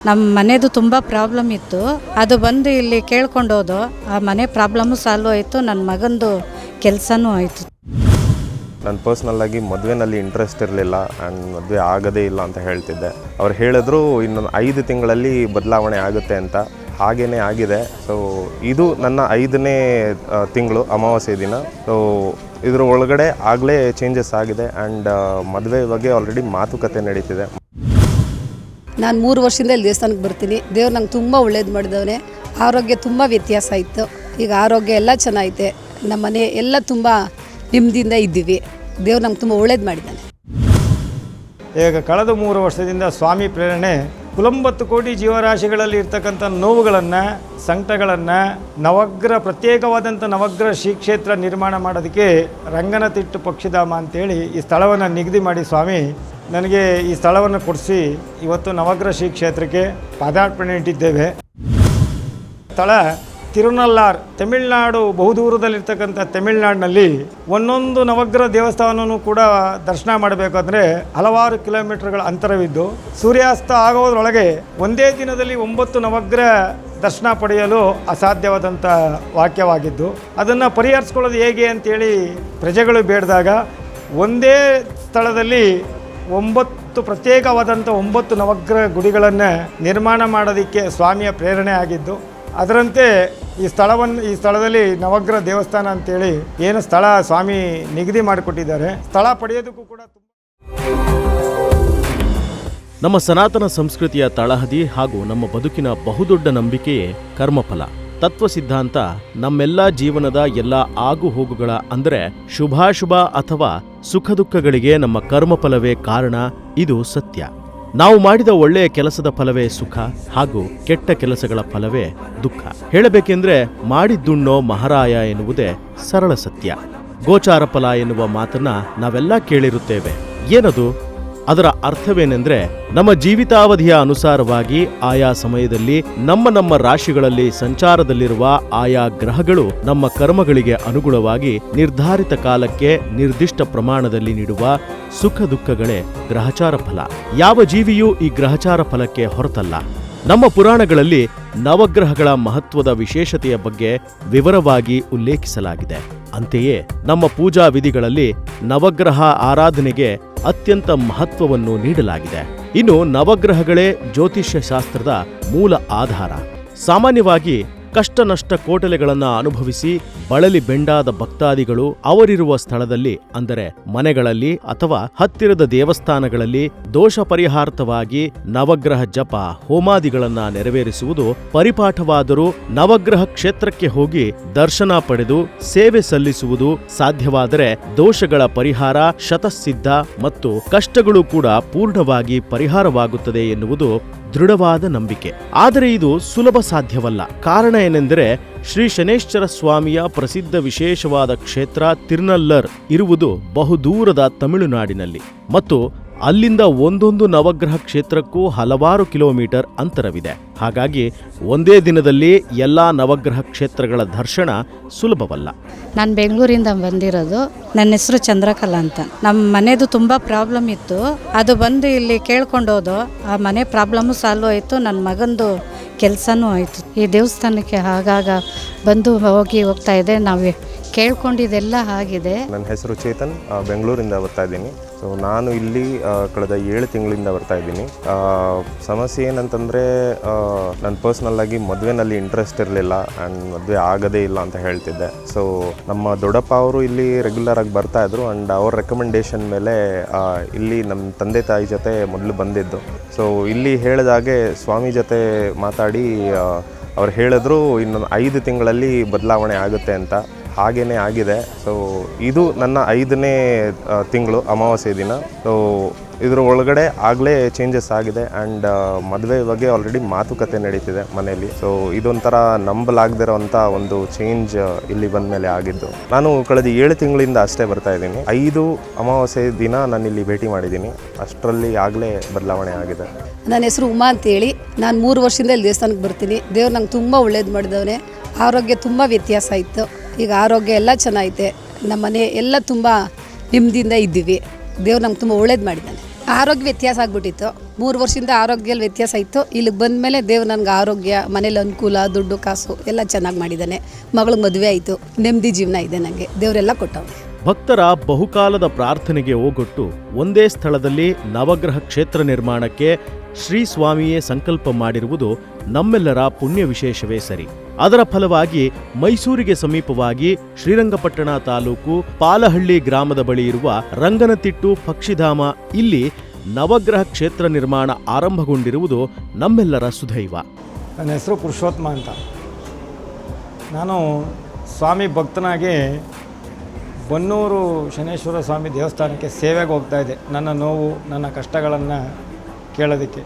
ನಮ್ಮ ಮನೆದು ತುಂಬ ಪ್ರಾಬ್ಲಮ್ ಇತ್ತು. ಅದು ಬಂದು ಇಲ್ಲಿ ಕೇಳ್ಕೊಂಡೋದು, ಆ ಮನೆ ಪ್ರಾಬ್ಲಮ್ಮು ಸಾಲ್ವ್ ಆಯಿತು, ನನ್ನ ಮಗಂದು ಕೆಲಸನೂ ಆಯಿತು. ನಾನು ಪರ್ಸ್ನಲ್ಲಾಗಿ ಮದುವೆನಲ್ಲಿ ಇಂಟ್ರೆಸ್ಟ್ ಇರಲಿಲ್ಲ ಆ್ಯಂಡ್ ಮದುವೆ ಆಗೋದೇ ಇಲ್ಲ ಅಂತ ಹೇಳ್ತಿದ್ದೆ. ಅವ್ರು ಹೇಳಿದ್ರು ಇನ್ನೊಂದು 5 ತಿಂಗಳಲ್ಲಿ ಬದಲಾವಣೆ ಆಗುತ್ತೆ ಅಂತ. ಹಾಗೇ ಆಗಿದೆ. ಸೊ ಇದು ನನ್ನ 5ನೇ ತಿಂಗಳು ಅಮಾವಾಸ್ಯೆ ದಿನ. ಸೊ ಇದರ ಒಳಗಡೆ ಆಗಲೇ ಚೇಂಜಸ್ ಆಗಿದೆ ಆ್ಯಂಡ್ ಮದುವೆ ಬಗ್ಗೆ ಆಲ್ರೆಡಿ ಮಾತುಕತೆ ನಡೀತಿದೆ. ನಾನು 3 ವರ್ಷದಿಂದ ಇಲ್ಲಿ ದೇವಸ್ಥಾನಕ್ಕೆ ಬರ್ತೀನಿ. ದೇವ್ರು ನಂಗೆ ತುಂಬ ಒಳ್ಳೇದು ಮಾಡಿದವನೇ. ಆರೋಗ್ಯ ತುಂಬ ವ್ಯತ್ಯಾಸ ಇತ್ತು. ಈಗ ಆರೋಗ್ಯ ಎಲ್ಲ ಚೆನ್ನಾಗೈತೆ. ನಮ್ಮ ಮನೆ ಎಲ್ಲ ತುಂಬ ನೆಮ್ಮದಿಯಿಂದ ಇದ್ದೀವಿ. ದೇವ್ರು ನಮ್ಗೆ ತುಂಬ ಒಳ್ಳೇದು ಮಾಡಿದ್ದಾನೆ. ಈಗ ಕಳೆದ 3 ವರ್ಷದಿಂದ ಸ್ವಾಮಿ ಪ್ರೇರಣೆ 90 ಕೋಟಿ ಜೀವರಾಶಿಗಳಲ್ಲಿ ಇರ್ತಕ್ಕಂಥ ನೋವುಗಳನ್ನು, ಸಂಕಟಗಳನ್ನು ಪ್ರತ್ಯೇಕವಾದಂಥ ನವಗ್ರಹ ಶ್ರೀ ಕ್ಷೇತ್ರ ನಿರ್ಮಾಣ ಮಾಡೋದಕ್ಕೆ ರಂಗನತಿಟ್ಟು ಪಕ್ಷಿಧಾಮ ಅಂತೇಳಿ ಈ ಸ್ಥಳವನ್ನು ನಿಗದಿ ಮಾಡಿ ಸ್ವಾಮಿ ನನಗೆ ಈ ಸ್ಥಳವನ್ನು ಕೊಡಿಸಿ ಇವತ್ತು ನವಗ್ರಹ ಶ್ರೀ ಕ್ಷೇತ್ರಕ್ಕೆ ಪಾದಾರ್ಪಣೆ ಇಟ್ಟಿದ್ದೇವೆ. ಸ್ಥಳ ತಿರುನಲ್ಲಾರ್, ತಮಿಳುನಾಡು, ಬಹುದೂರದಲ್ಲಿರ್ತಕ್ಕಂಥ ತಮಿಳುನಾಡಿನಲ್ಲಿ ಒಂದೊಂದು ನವಗ್ರಹ ದೇವಸ್ಥಾನವೂ ಕೂಡ ದರ್ಶನ ಮಾಡಬೇಕಾದ್ರೆ ಹಲವಾರು ಕಿಲೋಮೀಟರ್ಗಳ ಅಂತರವಿದ್ದು, ಸೂರ್ಯಾಸ್ತ ಆಗೋದ್ರೊಳಗೆ ಒಂದೇ ದಿನದಲ್ಲಿ 9 ನವಗ್ರಹ ದರ್ಶನ ಪಡೆಯಲು ಅಸಾಧ್ಯವಾದಂಥ ವಾಕ್ಯವಾಗಿದ್ದು, ಅದನ್ನು ಪರಿಹರಿಸ್ಕೊಳ್ಳೋದು ಹೇಗೆ ಅಂತೇಳಿ ಪ್ರಜೆಗಳು ಬೇಡಿದಾಗ ಒಂದೇ ಸ್ಥಳದಲ್ಲಿ 9 ಪ್ರತ್ಯೇಕವಾದಂಥ 9 ನವಗ್ರಹ ಗುಡಿಗಳನ್ನು ನಿರ್ಮಾಣ ಮಾಡೋದಕ್ಕೆ ಸ್ವಾಮಿಯ ಪ್ರೇರಣೆ ಆಗಿದ್ದು, ಅದರಂತೆ ಈ ಸ್ಥಳದಲ್ಲಿ ನವಗ್ರಹ ದೇವಸ್ಥಾನ ಅಂತೇಳಿ ಏನು ಸ್ಥಳ ಸ್ವಾಮಿ ನಿಗದಿ ಮಾಡಿಕೊಟ್ಟಿದ್ದಾರೆ. ಸ್ಥಳ ಪಡೆಯೋದಕ್ಕೂ ಕೂಡ ನಮ್ಮ ಸನಾತನ ಸಂಸ್ಕೃತಿಯ ತಳಹದಿ ಹಾಗೂ ನಮ್ಮ ಬದುಕಿನ ಬಹುದೊಡ್ಡ ನಂಬಿಕೆಯೇ ಕರ್ಮಫಲ. ತತ್ವ ಸಿದ್ಧಾಂತ ನಮ್ಮೆಲ್ಲ ಜೀವನದ ಎಲ್ಲ ಆಗು ಹೋಗುಗಳ ಅಂದರೆ ಶುಭಾಶುಭ ಅಥವಾ ಸುಖ ದುಃಖಗಳಿಗೆ ನಮ್ಮ ಕರ್ಮಫಲವೇ ಕಾರಣ. ಇದು ಸತ್ಯ. ನಾವು ಮಾಡಿದ ಒಳ್ಳೆಯ ಕೆಲಸದ ಫಲವೇ ಸುಖ ಹಾಗೂ ಕೆಟ್ಟ ಕೆಲಸಗಳ ಫಲವೇ ದುಃಖ. ಹೇಳಬೇಕೆಂದ್ರೆ ಮಾಡಿದ್ದುಣ್ಣೋ ಮಹಾರಾಯ ಎನ್ನುವುದೇ ಸರಳ ಸತ್ಯ. ಗೋಚಾರ ಫಲ ಎನ್ನುವ ಮಾತನ್ನ ನಾವೆಲ್ಲ ಕೇಳಿರುತ್ತೇವೆ. ಏನದು? ಅದರ ಅರ್ಥವೇನೆಂದ್ರೆ ನಮ್ಮ ಜೀವಿತಾವಧಿಯ ಅನುಸಾರವಾಗಿ ಆಯಾ ಸಮಯದಲ್ಲಿ ನಮ್ಮ ರಾಶಿಗಳಲ್ಲಿ ಸಂಚಾರದಲ್ಲಿರುವ ಆಯಾ ಗ್ರಹಗಳು ನಮ್ಮ ಕರ್ಮಗಳಿಗೆ ಅನುಗುಣವಾಗಿ ನಿರ್ಧಾರಿತ ಕಾಲಕ್ಕೆ ನಿರ್ದಿಷ್ಟ ಪ್ರಮಾಣದಲ್ಲಿ ನೀಡುವ ಸುಖ ದುಃಖಗಳೇ ಗ್ರಹಚಾರ ಫಲ. ಯಾವ ಜೀವಿಯೂ ಈ ಗ್ರಹಚಾರ ಫಲಕ್ಕೆ ಹೊರತಲ್ಲ. ನಮ್ಮ ಪುರಾಣಗಳಲ್ಲಿ ನವಗ್ರಹಗಳ ಮಹತ್ವದ ವಿಶೇಷತೆಯ ಬಗ್ಗೆ ವಿವರವಾಗಿ ಉಲ್ಲೇಖಿಸಲಾಗಿದೆ. ಅಂತೆಯೇ ನಮ್ಮ ಪೂಜಾ ವಿಧಿಗಳಲ್ಲಿ ನವಗ್ರಹ ಆರಾಧನೆಗೆ ಅತ್ಯಂತ ಮಹತ್ವವನ್ನು ನೀಡಲಾಗಿದೆ. ಇನ್ನು ನವಗ್ರಹಗಳೇ ಜ್ಯೋತಿಷ್ಯ ಶಾಸ್ತ್ರದ ಮೂಲ ಆಧಾರ. ಸಾಮಾನ್ಯವಾಗಿ ಕಷ್ಟ ನಷ್ಟ ಕೋಟಲೆಗಳನ್ನು ಅನುಭವಿಸಿ ಬಳಲಿ ಬೆಂಡಾದ ಭಕ್ತಾದಿಗಳು ಅವರಿರುವ ಸ್ಥಳದಲ್ಲಿ ಅಂದರೆ ಮನೆಗಳಲ್ಲಿ ಅಥವಾ ಹತ್ತಿರದ ದೇವಸ್ಥಾನಗಳಲ್ಲಿ ದೋಷ ಪರಿಹಾರ್ಥವಾಗಿ ನವಗ್ರಹ ಜಪ ಹೋಮಾದಿಗಳನ್ನ ನೆರವೇರಿಸುವುದು ಪರಿಪಾಠವಾದರೂ ನವಗ್ರಹ ಕ್ಷೇತ್ರಕ್ಕೆ ಹೋಗಿ ದರ್ಶನ ಪಡೆದು ಸೇವೆ ಸಲ್ಲಿಸುವುದು ಸಾಧ್ಯವಾದರೆ ದೋಷಗಳ ಪರಿಹಾರ ಶತಸಿದ್ಧ ಮತ್ತು ಕಷ್ಟಗಳು ಕೂಡ ಪೂರ್ಣವಾಗಿ ಪರಿಹಾರವಾಗುತ್ತದೆ ಎನ್ನುವುದು ದೃಢವಾದ ನಂಬಿಕೆ. ಆದರೆ ಇದು ಸುಲಭ ಸಾಧ್ಯವಲ್ಲ. ಕಾರಣ ಏನೆಂದರೆ ಶ್ರೀ ಶನೇಶ್ವರ ಸ್ವಾಮಿಯ ಪ್ರಸಿದ್ಧ ವಿಶೇಷವಾದ ಕ್ಷೇತ್ರ ತಿರುನಲ್ಲರ್ ಇರುವುದು ಬಹುದೂರದ ತಮಿಳುನಾಡಿನಲ್ಲಿ ಮತ್ತು ಅಲ್ಲಿಂದ ಒಂದೊಂದು ನವಗ್ರಹ ಕ್ಷೇತ್ರಕ್ಕೂ ಹಲವಾರು ಕಿಲೋಮೀಟರ್ ಅಂತರವಿದೆ. ಹಾಗಾಗಿ ಒಂದೇ ದಿನದಲ್ಲಿ ಎಲ್ಲ ನವಗ್ರಹ ಕ್ಷೇತ್ರಗಳ ದರ್ಶನ ಸುಲಭವಲ್ಲ. ನಾನು ಬೆಂಗಳೂರಿಂದ ಬಂದಿರೋದು. ನನ್ನ ಹೆಸರು ಚಂದ್ರಕಲಾ ಅಂತ. ನಮ್ಮ ಮನೆದು ತುಂಬ ಪ್ರಾಬ್ಲಮ್ ಇತ್ತು. ಅದು ಬಂದು ಇಲ್ಲಿ ಕೇಳ್ಕೊಂಡೋದು, ಆ ಮನೆ ಪ್ರಾಬ್ಲಮ್ಮು ಸಾಲ್ವ್ ಆಯಿತು, ನನ್ನ ಮಗಂದು ಕೆಲಸನೂ ಆಯಿತು. ಈ ದೇವಸ್ಥಾನಕ್ಕೆ ಆಗಾಗ ಬಂದು ಹೋಗ್ತಾ ಇದೆ. ನಾವು ಕೇಳ್ಕೊಂಡಿದ್ದೆಲ್ಲ ಆಗಿದೆ. ನನ್ನ ಹೆಸರು ಚೇತನ್, ಬೆಂಗಳೂರಿಂದ ಬರ್ತಾ ಇದ್ದೀನಿ. ಸೊ ನಾನು ಇಲ್ಲಿ ಕಳೆದ 7 ತಿಂಗಳಿಂದ ಬರ್ತಾ ಇದ್ದೀನಿ. ಸಮಸ್ಯೆ ಏನಂತಂದರೆ ನಾನು ಪರ್ಸ್ನಲ್ಲಾಗಿ ಮದುವೆನಲ್ಲಿ ಇಂಟ್ರೆಸ್ಟ್ ಇರಲಿಲ್ಲ ಆ್ಯಂಡ್ ಮದುವೆ ಆಗೋದೇ ಇಲ್ಲ ಅಂತ ಹೇಳ್ತಿದ್ದೆ. ಸೊ ನಮ್ಮ ದೊಡ್ಡಪ್ಪ ಅವರು ಇಲ್ಲಿ ರೆಗ್ಯುಲರಾಗಿ ಬರ್ತಾಯಿದ್ರು ಆ್ಯಂಡ್ ಅವ್ರ ರೆಕಮೆಂಡೇಷನ್ ಮೇಲೆ ಇಲ್ಲಿ ನಮ್ಮ ತಂದೆ ತಾಯಿ ಜೊತೆ ಮೊದಲು ಬಂದಿದ್ದು. ಸೊ ಇಲ್ಲಿ ಹೇಳಿದಾಗೆ ಸ್ವಾಮಿ ಜೊತೆ ಮಾತಾಡಿ ಅವ್ರು ಹೇಳಿದ್ರು ಇನ್ನೊಂದು 5 ತಿಂಗಳಲ್ಲಿ ಬದಲಾವಣೆ ಆಗುತ್ತೆ ಅಂತ. ಹಾಗೇ ಆಗಿದೆ. ಸೊ ಇದು ನನ್ನ 5ನೇ ತಿಂಗಳು ಅಮಾವಾಸ್ಯೆ ದಿನ. ಸೊ ಇದರ ಒಳಗಡೆ ಆಗಲೇ ಚೇಂಜಸ್ ಆಗಿದೆ ಆ್ಯಂಡ್ ಮದುವೆ ಬಗ್ಗೆ ಆಲ್ರೆಡಿ ಮಾತುಕತೆ ನಡೀತಿದೆ ಮನೆಯಲ್ಲಿ. ಸೊ ಇದೊಂಥರ ನಂಬಲಾಗದಿರೋಂಥ ಒಂದು ಚೇಂಜ್ ಇಲ್ಲಿ ಬಂದ ಮೇಲೆ ಆಗಿದ್ದು. ನಾನು ಕಳೆದ 7 ತಿಂಗಳಿಂದ ಅಷ್ಟೇ ಬರ್ತಾ ಇದ್ದೀನಿ. 5 ಅಮಾವಾಸ್ಯೆ ದಿನ ನಾನು ಇಲ್ಲಿ ಭೇಟಿ ಮಾಡಿದ್ದೀನಿ. ಅಷ್ಟರಲ್ಲಿ ಆಗಲೇ ಬದಲಾವಣೆ ಆಗಿದೆ. ನನ್ನ ಹೆಸರು ಉಮಾ ಅಂತೇಳಿ. ನಾನು 3 ವರ್ಷದಿಂದ ಇಲ್ಲಿ ದೇವಸ್ಥಾನಕ್ಕೆ ಬರ್ತೀನಿ. ದೇವ್ರು ನಂಗೆ ತುಂಬ ಒಳ್ಳೇದು ಮಾಡಿದವನೇ. ಆರೋಗ್ಯ ತುಂಬ ವ್ಯತ್ಯಾಸ ಇತ್ತು. ಈಗ ಆರೋಗ್ಯ ಎಲ್ಲ ಚೆನ್ನಾಗೈತೆ. ನಮ್ಮ ಮನೆ ಎಲ್ಲ ತುಂಬ ನೆಮ್ಮದಿಯಿಂದ ಇದ್ದೀವಿ. ದೇವ್ರು ನಮ್ಗೆ ತುಂಬ ಒಳ್ಳೇದು ಮಾಡಿದ್ದಾನೆ. ಆರೋಗ್ಯ ವ್ಯತ್ಯಾಸ ಆಗ್ಬಿಟ್ಟಿತ್ತು. 3 ವರ್ಷದಿಂದ ಆರೋಗ್ಯದಲ್ಲಿ ವ್ಯತ್ಯಾಸ ಇತ್ತು. ಇಲ್ಲಿಗೆ ಬಂದಮೇಲೆ ದೇವ್ರು ನನಗೆ ಆರೋಗ್ಯ, ಮನೇಲಿ ಅನುಕೂಲ, ದುಡ್ಡು ಕಾಸು ಎಲ್ಲ ಚೆನ್ನಾಗಿ ಮಾಡಿದ್ದಾನೆ. ಮಗಳಿಗೆ ಮದುವೆ ಆಯಿತು, ನೆಮ್ಮದಿ ಜೀವನ ಇದೆ ನನಗೆ, ದೇವರೆಲ್ಲ ಕೊಟ್ಟವ್ರು. ಭಕ್ತರ ಬಹುಕಾಲದ ಪ್ರಾರ್ಥನೆಗೆ ಓಗೊಟ್ಟು ಒಂದೇ ಸ್ಥಳದಲ್ಲಿ ನವಗ್ರಹ ಕ್ಷೇತ್ರ ನಿರ್ಮಾಣಕ್ಕೆ ಶ್ರೀ ಸ್ವಾಮಿಯೇ ಸಂಕಲ್ಪ ಮಾಡಿರುವುದು ನಮ್ಮೆಲ್ಲರ ಪುಣ್ಯ ವಿಶೇಷವೇ ಸರಿ. ಅದರ ಫಲವಾಗಿ ಮೈಸೂರಿಗೆ ಸಮೀಪವಾಗಿ ಶ್ರೀರಂಗಪಟ್ಟಣ ತಾಲೂಕು ಪಾಲಹಳ್ಳಿ ಗ್ರಾಮದ ಬಳಿ ಇರುವ ರಂಗನತಿಟ್ಟು ಪಕ್ಷಿಧಾಮ ಇಲ್ಲಿ ನವಗ್ರಹ ಕ್ಷೇತ್ರ ನಿರ್ಮಾಣ ಆರಂಭಗೊಂಡಿರುವುದು ನಮ್ಮೆಲ್ಲರ ಸುದೈವ. ನನ್ನ ಹೆಸರು ಪುರುಷೋತ್ತಮ ಅಂತ. ನಾನು ಸ್ವಾಮಿ ಭಕ್ತನಾಗಿ ಬನ್ನೂರು ಶನೇಶ್ವರ ಸ್ವಾಮಿ ದೇವಸ್ಥಾನಕ್ಕೆ ಸೇವೆಗೆ ಹೋಗ್ತಾಯಿದ್ದೆ. ನನ್ನ ನೋವು, ನನ್ನ ಕಷ್ಟಗಳನ್ನು ಕೇಳೋದಕ್ಕೆ.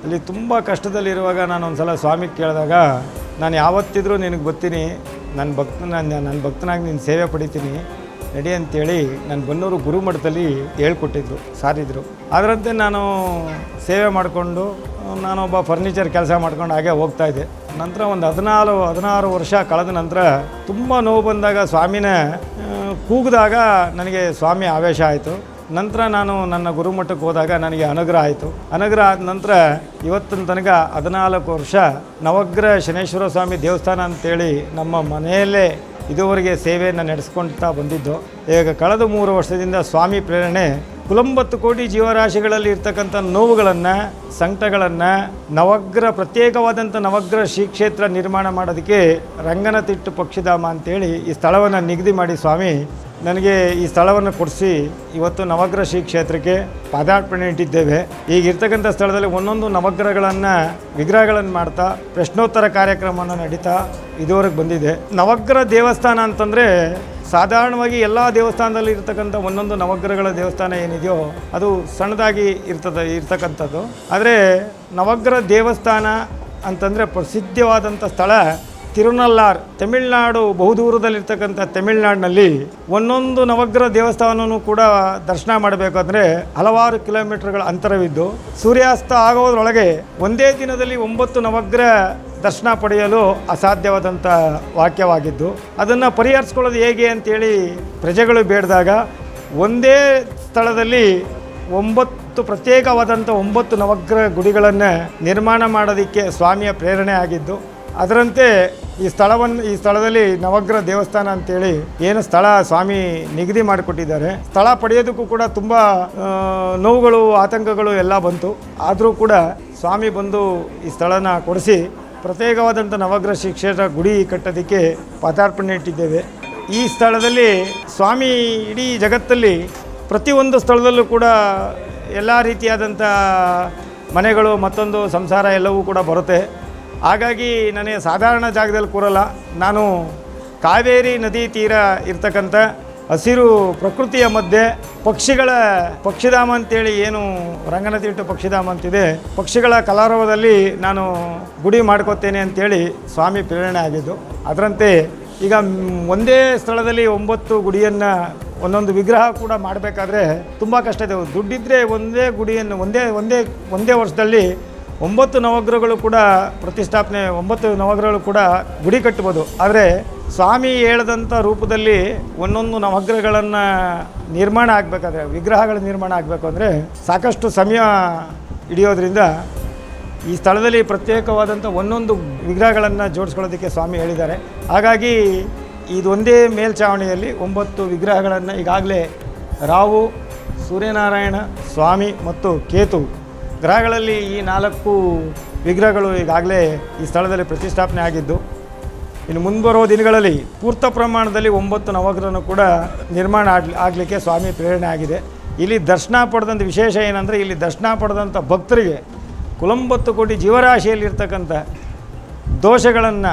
ಅಲ್ಲಿ ತುಂಬ ಕಷ್ಟದಲ್ಲಿರುವಾಗ ನಾನು ಒಂದು ಸಲ ಸ್ವಾಮಿಗೆ ಕೇಳಿದಾಗ, ನಾನು ಯಾವತ್ತಿದ್ರೂ ನಿನಗೆ ಬರ್ತೀನಿ, ನನ್ನ ಭಕ್ತನಾಗಿ ನೀನು ಸೇವೆ ಪಡಿತೀನಿ ನಡಿ ಅಂತೇಳಿ ನನ್ನ ಬನ್ನೂರು ಗುರುಮಠದಲ್ಲಿ ಹೇಳ್ಕೊಟ್ಟಿದ್ರು, ಸಾರಿದ್ರು. ಅದರಂತೆ ನಾನು ಸೇವೆ ಮಾಡಿಕೊಂಡು ನಾನೊಬ್ಬ ಫರ್ನಿಚರ್ ಕೆಲಸ ಮಾಡ್ಕೊಂಡು ಹಾಗೆ ಹೋಗ್ತಾಯಿದ್ದೆ. ನಂತರ ಒಂದು 16 ವರ್ಷ ಕಳೆದ ನಂತರ ತುಂಬ ನೋವು ಬಂದಾಗ ಸ್ವಾಮಿನ ಕೂಗಿದಾಗ ನನಗೆ ಸ್ವಾಮಿ ಆವೇಶ ಆಯಿತು. ನಂತರ ನಾನು ನನ್ನ ಗುರುಮಠಕ್ಕೆ ಹೋದಾಗ ನನಗೆ ಅನುಗ್ರಹ ಆಯಿತು. ಅನುಗ್ರಹ ಆದ ನಂತರ ಇವತ್ತಿನ ತನಕ 14 ವರ್ಷ ನವಗ್ರಹ ಶನೇಶ್ವರ ಸ್ವಾಮಿ ದೇವಸ್ಥಾನ ಅಂತೇಳಿ ನಮ್ಮ ಮನೆಯಲ್ಲೇ ಇದುವರೆಗೆ ಸೇವೆಯನ್ನು ನಡೆಸ್ಕೊಳ್ತಾ ಬಂದಿದ್ದು. ಈಗ ಕಳೆದ 3 ವರ್ಷದಿಂದ ಸ್ವಾಮಿ ಪ್ರೇರಣೆ 90 ಕೋಟಿ ಜೀವರಾಶಿಗಳಲ್ಲಿ ಇರ್ತಕ್ಕಂಥ ನೋವುಗಳನ್ನು, ಸಂಕಟಗಳನ್ನು ಪ್ರತ್ಯೇಕವಾದಂಥ ನವಗ್ರಹ ಶ್ರೀ ಕ್ಷೇತ್ರ ನಿರ್ಮಾಣ ಮಾಡೋದಕ್ಕೆ ರಂಗನತಿಟ್ಟು ಪಕ್ಷಿಧಾಮ ಅಂತೇಳಿ ಈ ಸ್ಥಳವನ್ನು ನಿಗದಿ ಮಾಡಿ ಸ್ವಾಮಿ ನನಗೆ ಈ ಸ್ಥಳವನ್ನು ಕೊಡಿಸಿ ಇವತ್ತು ನವಗ್ರಹ ಶ್ರೀ ಕ್ಷೇತ್ರಕ್ಕೆ ಪಾದಾರ್ಪಣೆ ಇಟ್ಟಿದ್ದೇವೆ. ಈಗ ಇರ್ತಕ್ಕಂಥ ಸ್ಥಳದಲ್ಲಿ ಒಂದೊಂದು ವಿಗ್ರಹಗಳನ್ನು ಮಾಡ್ತಾ ಪ್ರಶ್ನೋತ್ತರ ಕಾರ್ಯಕ್ರಮವನ್ನು ನಡೀತಾ ಇದುವರೆಗೆ ಬಂದಿದೆ. ನವಗ್ರಹ ದೇವಸ್ಥಾನ ಅಂತಂದರೆ ಸಾಧಾರಣವಾಗಿ ಎಲ್ಲ ದೇವಸ್ಥಾನದಲ್ಲಿ ಇರ್ತಕ್ಕಂಥ ಒಂದೊಂದು ನವಗ್ರಹಗಳ ದೇವಸ್ಥಾನ ಏನಿದೆಯೋ ಅದು ಸಣ್ಣದಾಗಿ ಇರ್ತಕ್ಕಂಥದ್ದು. ಆದರೆ ನವಗ್ರಹ ದೇವಸ್ಥಾನ ಅಂತಂದರೆ ಪ್ರಸಿದ್ಧವಾದಂಥ ಸ್ಥಳ ತಿರುನಲ್ಲಾರ್, ತಮಿಳುನಾಡು, ಬಹುದೂರದಲ್ಲಿರ್ತಕ್ಕಂಥ ತಮಿಳುನಾಡಿನಲ್ಲಿ ಒಂದೊಂದು ನವಗ್ರಹ ದೇವಸ್ಥಾನವೂ ಕೂಡ ದರ್ಶನ ಮಾಡಬೇಕಾದ್ರೆ ಹಲವಾರು ಕಿಲೋಮೀಟರ್ಗಳ ಅಂತರವಿದ್ದು ಸೂರ್ಯಾಸ್ತ ಆಗೋದ್ರೊಳಗೆ ಒಂದೇ ದಿನದಲ್ಲಿ 9 ನವಗ್ರಹ ದರ್ಶನ ಪಡೆಯಲು ಅಸಾಧ್ಯವಾದಂಥ ವಾಕ್ಯವಾಗಿದ್ದು, ಅದನ್ನು ಪರಿಹರಿಸ್ಕೊಳ್ಳೋದು ಹೇಗೆ ಅಂತೇಳಿ ಪ್ರಜೆಗಳು ಬೇಡಿದಾಗ ಒಂದೇ ಸ್ಥಳದಲ್ಲಿ 9 ಪ್ರತ್ಯೇಕವಾದಂಥ 9 ನವಗ್ರಹ ಗುಡಿಗಳನ್ನು ನಿರ್ಮಾಣ ಮಾಡೋದಕ್ಕೆ ಸ್ವಾಮಿಯ ಪ್ರೇರಣೆ ಆಗಿದ್ದು, ಅದರಂತೆ ಈ ಸ್ಥಳದಲ್ಲಿ ನವಗ್ರಹ ದೇವಸ್ಥಾನ ಅಂತೇಳಿ ಏನು ಸ್ಥಳ ಸ್ವಾಮಿ ನಿಗದಿ ಮಾಡಿಕೊಟ್ಟಿದ್ದಾರೆ. ಸ್ಥಳ ಪಡೆಯೋದಕ್ಕೂ ಕೂಡ ತುಂಬ ನೋವುಗಳು, ಆತಂಕಗಳು ಎಲ್ಲ ಬಂತು. ಆದರೂ ಕೂಡ ಸ್ವಾಮಿ ಬಂದು ಈ ಸ್ಥಳನ ಕೊಡಿಸಿ ಪ್ರತ್ಯೇಕವಾದಂಥ ನವಗ್ರಹ ಶ್ರೀ ಕ್ಷೇತ್ರ ಗುಡಿ ಕಟ್ಟೋದಕ್ಕೆ ಪಾದಾರ್ಪಣೆ ಇಟ್ಟಿದ್ದೇವೆ. ಈ ಸ್ಥಳದಲ್ಲಿ ಸ್ವಾಮಿ ಇಡೀ ಜಗತ್ತಲ್ಲಿ ಪ್ರತಿಯೊಂದು ಸ್ಥಳದಲ್ಲೂ ಕೂಡ ಎಲ್ಲ ರೀತಿಯಾದಂಥ ಮನೆಗಳು, ಮತ್ತೊಂದು ಸಂಸಾರ ಎಲ್ಲವೂ ಕೂಡ ಬರುತ್ತೆ. ಹಾಗಾಗಿ ನನಗೆ ಸಾಧಾರಣ ಜಾಗದಲ್ಲಿ ಕೂರಲ್ಲ. ನಾನು ಕಾವೇರಿ ನದಿ ತೀರ ಇರ್ತಕ್ಕಂಥ ಹಸಿರು ಪ್ರಕೃತಿಯ ಮಧ್ಯೆ ಪಕ್ಷಿಧಾಮ ಅಂತೇಳಿ ಏನು ರಂಗನತಿಟ್ಟು ಪಕ್ಷಿಧಾಮ ಅಂತಿದೆ, ಪಕ್ಷಿಗಳ ಕಲರವದಲ್ಲಿ ನಾನು ಗುಡಿ ಮಾಡ್ಕೋತೇನೆ ಅಂತೇಳಿ ಸ್ವಾಮಿ ಪ್ರೇರಣೆ ಆಗಿದ್ದು. ಅದರಂತೆ ಈಗ ಒಂದೇ ಸ್ಥಳದಲ್ಲಿ 9 ಗುಡಿಯನ್ನು ಒಂದೊಂದು ವಿಗ್ರಹ ಕೂಡ ಮಾಡಬೇಕಾದ್ರೆ ತುಂಬ ಕಷ್ಟ ಇದೆ. ದುಡ್ಡಿದ್ದರೆ ಒಂದೇ ಗುಡಿಯನ್ನು ಒಂದೇ ವರ್ಷದಲ್ಲಿ 9 ನವಗ್ರಹಗಳು ಕೂಡ ಪ್ರತಿಷ್ಠಾಪನೆ, 9 ನವಗ್ರಹಗಳು ಕೂಡ ಗುಡಿ ಕಟ್ಬೋದು. ಆದರೆ ಸ್ವಾಮಿ ಹೇಳಿದಂಥ ರೂಪದಲ್ಲಿ ಒಂದೊಂದು ನವಗ್ರಹಗಳನ್ನು ನಿರ್ಮಾಣ ಆಗಬೇಕಾದ್ರೆ, ವಿಗ್ರಹಗಳ ನಿರ್ಮಾಣ ಆಗಬೇಕು ಅಂದರೆ ಸಾಕಷ್ಟು ಸಮಯ ಹಿಡಿಯೋದ್ರಿಂದ ಈ ಸ್ಥಳದಲ್ಲಿ ಪ್ರತ್ಯೇಕವಾದಂಥ ಒಂದೊಂದು ವಿಗ್ರಹಗಳನ್ನು ಜೋಡಿಸ್ಕೊಳ್ಳೋದಕ್ಕೆ ಸ್ವಾಮಿ ಹೇಳಿದ್ದಾರೆ. ಹಾಗಾಗಿ ಇದೊಂದೇ ಮೇಲ್ಛಾವಣಿಯಲ್ಲಿ 9 ವಿಗ್ರಹಗಳನ್ನು ಈಗಾಗಲೇ ರಾಹು, ಸೂರ್ಯನಾರಾಯಣ, ಸ್ವಾಮಿ ಮತ್ತು ಕೇತು ಗ್ರಹಗಳಲ್ಲಿ ಈ 4 ವಿಗ್ರಹಗಳು ಈಗಾಗಲೇ ಈ ಸ್ಥಳದಲ್ಲಿ ಪ್ರತಿಷ್ಠಾಪನೆ ಆಗಿದ್ದು, ಇನ್ನು ಮುಂಬರುವ ದಿನಗಳಲ್ಲಿ ಪೂರ್ತ ಪ್ರಮಾಣದಲ್ಲಿ 9 ನವಗ್ರಹನೂ ಕೂಡ ನಿರ್ಮಾಣ ಆಗಲಿಕ್ಕೆ ಸ್ವಾಮಿ ಪ್ರೇರಣೆ ಆಗಿದೆ. ಇಲ್ಲಿ ದರ್ಶನ ಪಡೆದಂಥ ವಿಶೇಷ ಏನಂದರೆ, ಇಲ್ಲಿ ದರ್ಶನ ಪಡೆದಂಥ ಭಕ್ತರಿಗೆ 90 ಕೋಟಿ ಜೀವರಾಶಿಯಲ್ಲಿರ್ತಕ್ಕಂಥ ದೋಷಗಳನ್ನು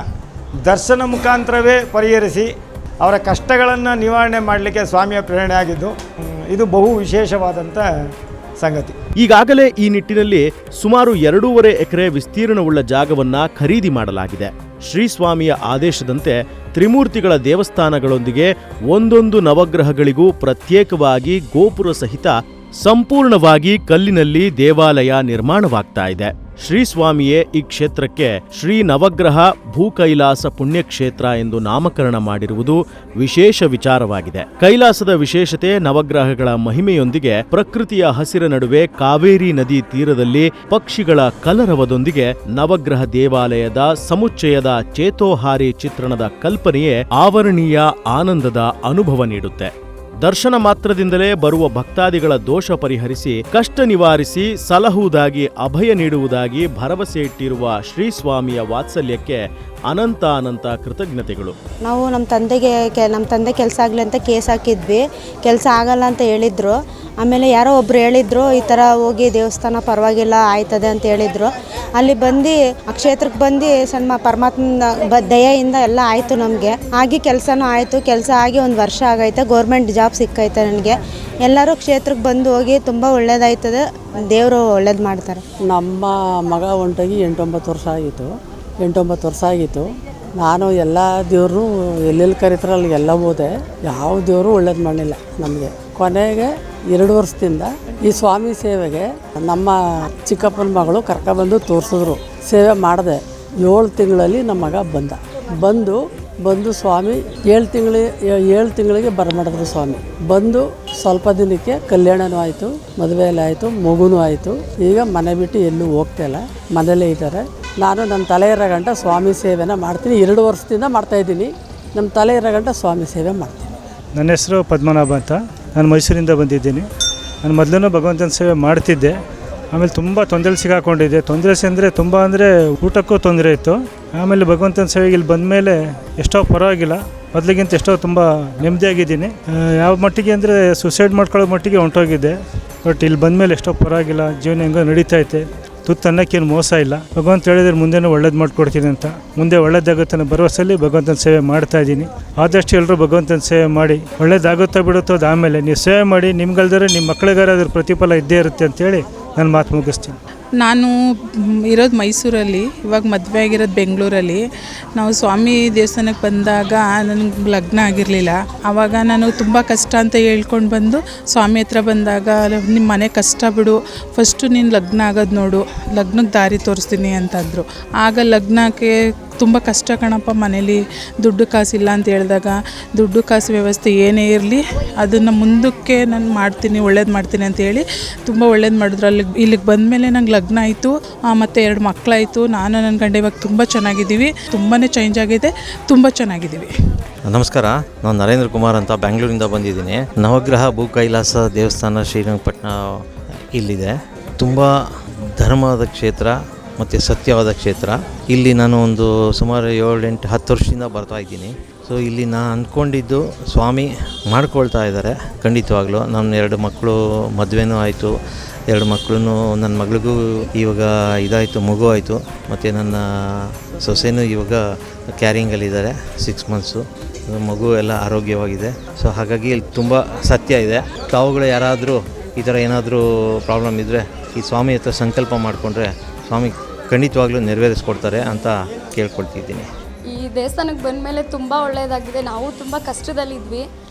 ದರ್ಶನ ಮುಖಾಂತರವೇ ಪರಿಹರಿಸಿ ಅವರ ಕಷ್ಟಗಳನ್ನು ನಿವಾರಣೆ ಮಾಡಲಿಕ್ಕೆ ಸ್ವಾಮಿಯ ಪ್ರೇರಣೆ ಆಗಿದ್ದು, ಇದು ಬಹು ವಿಶೇಷವಾದಂಥ ಸಂಗತಿ. ಈಗಾಗಲೇ ಈ ನಿಟ್ಟಿನಲ್ಲಿ ಸುಮಾರು 2.5 ಎಕರೆ ವಿಸ್ತೀರ್ಣವುಳ್ಳ ಜಾಗವನ್ನ ಖರೀದಿ ಮಾಡಲಾಗಿದೆ. ಶ್ರೀ ಸ್ವಾಮಿಯ ಆದೇಶದಂತೆ ತ್ರಿಮೂರ್ತಿಗಳ ದೇವಸ್ಥಾನಗಳೊಂದಿಗೆ ಒಂದೊಂದು ನವಗ್ರಹಗಳಿಗೂ ಪ್ರತ್ಯೇಕವಾಗಿ ಗೋಪುರ ಸಹಿತ ಸಂಪೂರ್ಣವಾಗಿ ಕಲ್ಲಿನಲ್ಲಿ ದೇವಾಲಯ ನಿರ್ಮಾಣವಾಗ್ತಾ ಇದೆ. ಶ್ರೀ ಸ್ವಾಮಿಯೇ ಈ ಕ್ಷೇತ್ರಕ್ಕೆ ಶ್ರೀ ನವಗ್ರಹ ಭೂಕೈಲಾಸ ಪುಣ್ಯಕ್ಷೇತ್ರ ಎಂದು ನಾಮಕರಣ ಮಾಡಿರುವುದು ವಿಶೇಷ ವಿಚಾರವಾಗಿದೆ. ಕೈಲಾಸದ ವಿಶೇಷತೆ ನವಗ್ರಹಗಳ ಮಹಿಮೆಯೊಂದಿಗೆ ಪ್ರಕೃತಿಯ ಹಸಿರ ನಡುವೆ ಕಾವೇರಿ ನದಿ ತೀರದಲ್ಲಿ ಪಕ್ಷಿಗಳ ಕಲರವದೊಂದಿಗೆ ನವಗ್ರಹ ದೇವಾಲಯದ ಸಮುಚ್ಚಯದ ಚೇತೋಹಾರಿ ಚಿತ್ರಣದ ಕಲ್ಪನೆಯೇ ಆವರಣೀಯ ಆನಂದದ ಅನುಭವ ನೀಡುತ್ತೆ. ದರ್ಶನ ಮಾತ್ರದಿಂದಲೇ ಬರುವ ಭಕ್ತಾದಿಗಳ ದೋಷ ಪರಿಹರಿಸಿ ಕಷ್ಟ ನಿವಾರಿಸಿ ಸಲಹುವುದಾಗಿ ಅಭಯ ನೀಡುವುದಾಗಿ ಭರವಸೆ ಇಟ್ಟಿರುವ ಶ್ರೀ ಸ್ವಾಮಿಯ ವಾತ್ಸಲ್ಯಕ್ಕೆ ಅನಂತ ಅನಂತ ಕೃತಜ್ಞತೆಗಳು. ನಾವು ನಮ್ಮ ತಂದೆ ಕೆಲಸ ಆಗಲಿ ಅಂತ ಕೇಸ್ ಹಾಕಿದ್ವಿ. ಕೆಲಸ ಆಗಲ್ಲ ಅಂತ ಹೇಳಿದ್ರು. ಆಮೇಲೆ ಯಾರೋ ಒಬ್ರು ಹೇಳಿದ್ರು ಈ ಥರ ಹೋಗಿ ದೇವಸ್ಥಾನ ಪರವಾಗಿಲ್ಲ ಆಯ್ತದೆ ಅಂತ ಹೇಳಿದ್ರು. ಅಲ್ಲಿ ಬಂದು ಆ ಕ್ಷೇತ್ರಕ್ಕೆ ಬಂದು ಸಣ್ಣ ಪರಮಾತ್ಮನ ದಯೆಯಿಂದ ಎಲ್ಲ ಆಯಿತು. ನಮಗೆ ಆಗಿ ಕೆಲಸನೂ ಆಯಿತು. ಕೆಲಸ ಆಗಿ 1 ವರ್ಷ ಆಗೈತೆ. ಗೌರ್ಮೆಂಟ್ ಜಾಬ್ ಸಿಕ್ಕೈತೆ ನನಗೆ. ಎಲ್ಲರೂ ಕ್ಷೇತ್ರಕ್ಕೆ ಬಂದು ಹೋಗಿ ತುಂಬ ಒಳ್ಳೇದಾಯ್ತದೆ. ದೇವರು ಒಳ್ಳೇದು ಮಾಡ್ತಾರೆ. ನಮ್ಮ ಮಗ ಹೊಂಟೋಗಿ 8-9 ವರ್ಷ ಆಗಿತ್ತು. 8-9 ವರ್ಷ ಆಗಿತ್ತು. ನಾನು ಎಲ್ಲ ದೇವ್ರೂ ಎಲ್ಲೆಲ್ಲಿ ಕರೀತಾರೆ ಅಲ್ಲಿಗೆಲ್ಲ ಹೋದೆ. ಯಾವ ದೇವರು ಒಳ್ಳೇದು ಮಾಡಲಿಲ್ಲ ನಮಗೆ. ಕೊನೆಗೆ 2 ವರ್ಷದಿಂದ ಈ ಸ್ವಾಮಿ ಸೇವೆಗೆ ನಮ್ಮ ಚಿಕ್ಕಪ್ಪನ ಮಗಳು ಕರ್ಕೊಬಂದು ತೋರಿಸಿದ್ರು. ಸೇವೆ ಮಾಡಿದೆ. 7 ತಿಂಗಳಲ್ಲಿ ನಮ್ಮ ಮಗ ಬಂದು ಸ್ವಾಮಿ 7 ತಿಂಗಳಿಗೆ ಬರಮಾಡಿದ್ರು ಸ್ವಾಮಿ. ಬಂದು ಸ್ವಲ್ಪ ದಿನಕ್ಕೆ ಕಲ್ಯಾಣನೂ ಆಯಿತು, ಮದುವೆ ಎಲ್ಲ ಆಯಿತು, ಮಗುನೂ ಆಯಿತು. ಈಗ ಮನೆ ಬಿಟ್ಟು ಎಲ್ಲೂ ಹೋಗ್ತಾಯಿಲ್ಲ, ಮನೇಲೇ ಇದ್ದಾರೆ. ನಾನು ನನ್ನ ತಲೆ ಇರೋ ಗಂಟ ಸ್ವಾಮಿ ಸೇವೆನ ಮಾಡ್ತೀನಿ. 2 ವರ್ಷದಿಂದ ಮಾಡ್ತಾಯಿದ್ದೀನಿ. ನಮ್ಮ ತಲೆ ಇರೋ ಗಂಟ ಸ್ವಾಮಿ ಸೇವೆ ಮಾಡ್ತೀನಿ. ನನ್ನ ಹೆಸರು ಪದ್ಮನಾಭ ಅಂತ. ನಾನು ಮೈಸೂರಿಂದ ಬಂದಿದ್ದೀನಿ. ನಾನು ಮೊದಲು ಭಗವಂತನ ಸೇವೆ ಮಾಡ್ತಿದ್ದೆ. ಆಮೇಲೆ ತುಂಬ ತೊಂದರೆ ಸಿಗಾಕೊಂಡಿದ್ದೆ. ತೊಂದರೆ ಅಂದರೆ ಊಟಕ್ಕೂ ತೊಂದರೆ ಇತ್ತು. ಆಮೇಲೆ ಭಗವಂತನ ಸೇವೆಗೆ ಇಲ್ಲಿ ಬಂದಮೇಲೆ ಎಷ್ಟೋ ಪರವಾಗಿಲ್ಲ, ಮೊದಲಿಗಿಂತ ಎಷ್ಟೋ ತುಂಬ ನೆಮ್ಮದಿಯಾಗಿದ್ದೀನಿ. ಯಾವ ಮಟ್ಟಿಗೆ ಅಂದರೆ ಸುಸೈಡ್ ಮಾಡ್ಕೊಳ್ಳೋ ಮಟ್ಟಿಗೆ ಹೊಂಟೋಗಿದ್ದೆ. ಬಟ್ ಇಲ್ಲಿ ಬಂದಮೇಲೆ ಎಷ್ಟೋ ಪರವಾಗಿಲ್ಲ, ಜೀವನ ಹೆಂಗೋ ನಡೀತೈತೆ. ತುತ್ತು ಅನ್ನಕ್ಕೇನು ಮೋಸ ಇಲ್ಲ. ಭಗವಂತ ಹೇಳಿದ್ರೆ ಮುಂದೆನೂ ಒಳ್ಳೇದು ಮಾಡಿಕೊಡ್ತೀನಿ ಅಂತ. ಮುಂದೆ ಒಳ್ಳೇದಾಗುತ್ತೆ ಅನ್ನೋ ಭರವಸೆಯಲ್ಲಿ ಭಗವಂತನ ಸೇವೆ ಮಾಡ್ತಾ ಇದ್ದೀನಿ. ಆದಷ್ಟು ಎಲ್ಲರೂ ಭಗವಂತನ ಸೇವೆ ಮಾಡಿ, ಒಳ್ಳೇದಾಗುತ್ತೋ ಬಿಡುತ್ತೋ ಅದು ಆಮೇಲೆ. ನೀವು ಸೇವೆ ಮಾಡಿ, ನಿಮ್ಗಲ್ದರೆ ನಿಮ್ಮ ಮಕ್ಕಳಿಗಾರ ಅದ್ರ ಪ್ರತಿಫಲ ಇದ್ದೇ ಇರುತ್ತೆ ಅಂತೇಳಿ ನಾನು ಮಾತು ಮುಗಿಸ್ತೀನಿ. ನಾನು ಇರೋದು ಮೈಸೂರಲ್ಲಿ, ಇವಾಗ ಮದುವೆ ಆಗಿರೋದು ಬೆಂಗಳೂರಲ್ಲಿ. ನಾವು ಸ್ವಾಮಿ ದೇವಸ್ಥಾನಕ್ಕೆ ಬಂದಾಗ ನನಗೆ ಲಗ್ನ ಆಗಿರಲಿಲ್ಲ. ಆವಾಗ ನಾನು ತುಂಬ ಕಷ್ಟ ಅಂತ ಹೇಳ್ಕೊಂಡು ಬಂದು ಸ್ವಾಮಿ ಹತ್ರ ಬಂದಾಗ, ನಿಮ್ಮ ಮನೆ ಕಷ್ಟ ಬಿಡು, ಫಸ್ಟು ನೀನು ಲಗ್ನ ಆಗೋದು ನೋಡು, ಲಗ್ನಕ್ಕೆ ದಾರಿ ತೋರಿಸ್ತೀನಿ ಅಂತಂದರು. ಆಗ ಲಗ್ನಕ್ಕೆ ತುಂಬ ಕಷ್ಟ ಕಣಪ್ಪ, ಮನೇಲಿ ದುಡ್ಡು ಕಾಸಿಲ್ಲ ಅಂತ ಹೇಳಿದಾಗ, ದುಡ್ಡು ಕಾಸು ವ್ಯವಸ್ಥೆ ಏನೇ ಇರಲಿ ಅದನ್ನು ಮುಂದಕ್ಕೆ ನಾನು ಮಾಡ್ತೀನಿ, ಒಳ್ಳೇದು ಮಾಡ್ತೀನಿ ಅಂತೇಳಿ ತುಂಬ ಒಳ್ಳೇದು ಮಾಡಿದ್ರು. ಇಲ್ಲಿಗೆ ಬಂದಮೇಲೆ ನಂಗೆ ಲಗ್ನ ಆಯಿತು, ಮತ್ತು 2 ಮಕ್ಕಳಾಯಿತು. ನಾನು ನನ್ನ ಗಂಡ ಇವಾಗ ತುಂಬ ಚೆನ್ನಾಗಿದ್ದೀವಿ. ತುಂಬಾ ಚೇಂಜ್ ಆಗಿದೆ, ತುಂಬ ಚೆನ್ನಾಗಿದ್ದೀವಿ. ನಮಸ್ಕಾರ, ನಾನು ನರೇಂದ್ರ ಕುಮಾರ್ ಅಂತ ಬೆಂಗಳೂರಿಂದ ಬಂದಿದ್ದೀನಿ. ನವಗ್ರಹ ಭೂಕೈಲಾಸ ದೇವಸ್ಥಾನ ಶ್ರೀರಂಗಪಟ್ಟಣ ಇಲ್ಲಿದೆ. ತುಂಬ ಧರ್ಮದ ಕ್ಷೇತ್ರ ಮತ್ತು ಸತ್ಯವಾದ ಕ್ಷೇತ್ರ. ಇಲ್ಲಿ ನಾನು ಒಂದು ಸುಮಾರು 7-8-10 ವರ್ಷದಿಂದ ಬರ್ತಾ ಇದ್ದೀನಿ. ಸೊ ಇಲ್ಲಿ ನಾನು ಅಂದ್ಕೊಂಡಿದ್ದು ಸ್ವಾಮಿ ಮಾಡ್ಕೊಳ್ತಾ ಇದ್ದಾರೆ ಖಂಡಿತವಾಗ್ಲೂ. ನನ್ನ 2 ಮಕ್ಕಳು ಮದುವೆನೂ ಆಯಿತು. 2 ಮಕ್ಕಳು, ನನ್ನ ಮಗಳಿಗೂ ಇವಾಗ ಇದಾಯಿತು, ಮಗು ಆಯಿತು. ಮತ್ತು ನನ್ನ ಸೊಸೆನೂ ಇವಾಗ ಕ್ಯಾರಿಂಗಲ್ಲಿದ್ದಾರೆ, 6 ಮಂತ್ಸು. ಮಗು ಎಲ್ಲ ಆರೋಗ್ಯವಾಗಿದೆ. ಸೊ ಹಾಗಾಗಿ ಇಲ್ಲಿ ತುಂಬ ಸತ್ಯ ಇದೆ. ತಾವುಗಳು ಯಾರಾದರೂ ಈ ಥರ ಏನಾದರೂ ಪ್ರಾಬ್ಲಮ್ ಇದ್ದರೆ ಈ ಸ್ವಾಮಿ ಹತ್ರ ಸಂಕಲ್ಪ ಮಾಡಿಕೊಂಡ್ರೆ ಸ್ವಾಮಿ ಖಂಡಿತವಾಗ್ಲೂ ನೆರವೇರಿಸ್ಕೊಡ್ತಾರೆ ಅಂತ ಕೇಳ್ಕೊಳ್ತಿದ್ದೀನಿ. ಈ ದೇವಸ್ಥಾನಕ್ಕೆ ಬಂದಮೇಲೆ ತುಂಬ ಒಳ್ಳೆಯದಾಗಿದೆ. ನಾವು ತುಂಬ ಕಷ್ಟದಲ್ಲಿದ್ವಿ.